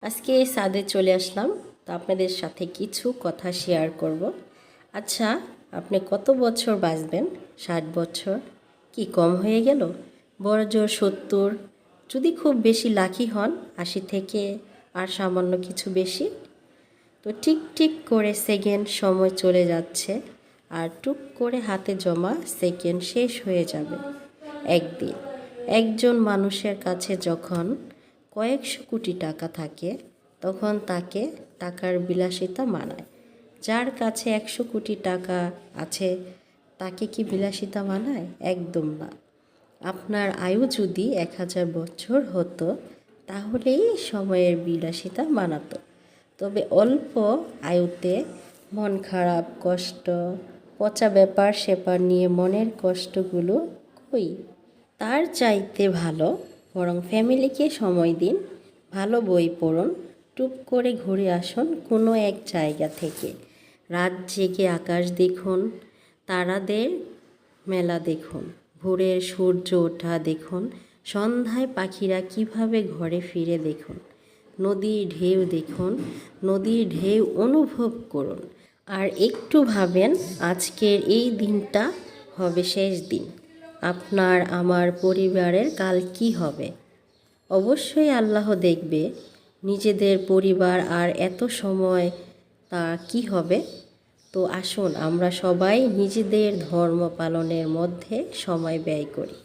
আজকে ছাদে চলে আসলাম, তো আপনাদের সাথে কিছু কথা শেয়ার করব। আচ্ছা, আপনি কত বছর বাঁচবেন? 60 বছর কি কম হয়ে গেল? বড় জোর 70, যদি খুব বেশি লাকি হন 80 থেকে আর সামান্য কিছু বেশি। তো ঠিক ঠিক করে সেকেন্ড সময় চলে যাচ্ছে, আর টুক করে হাতে জমা সেকেন্ড শেষ হয়ে যাবে একদিন। একজন মানুষের কাছে যখন কয়েকশো কোটি টাকা থাকে, তখন তাকে টাকার বিলাসিতা মানায়। যার কাছে 100 কোটি টাকা আছে, তাকে কি বিলাসিতা মানায়? একদম না। আপনার আয়ু যদি 1000 বছর হতো, তাহলেই সময়ের বিলাসিতা মানাতো। তবে অল্প আয়ুতে মন খারাপ, কষ্ট, পচা ব্যাপার সেপার নিয়ে মনের কষ্টগুলো কই? তার চাইতে ভালো বরং ফ্যামিলিকে সময় দিন, ভালো বই পড়ুন, টুপ করে ঘুরে আসুন কোনো এক জায়গা থেকে। রাত জেগে আকাশ দেখুন, তারাদের মেলা দেখুন, ভোরের সূর্য ওঠা দেখুন, সন্ধ্যায় পাখিরা কিভাবে ঘরে ফিরে দেখুন, নদীর ঢেউ দেখুন, নদীর ঢেউ অনুভব করুন। আর একটু ভাবেন, আজকের এই দিনটা হবে শেষ দিন। আপনার আমার পরিবারের কাল কি হবে? অবশ্যই আল্লাহ দেখবে। নিজেদের পরিবার আর এত সময় তা কি হবে? তো আসুন আমরা সবাই নিজেদের ধর্ম পালনের মধ্যে সময় ব্যয় করি।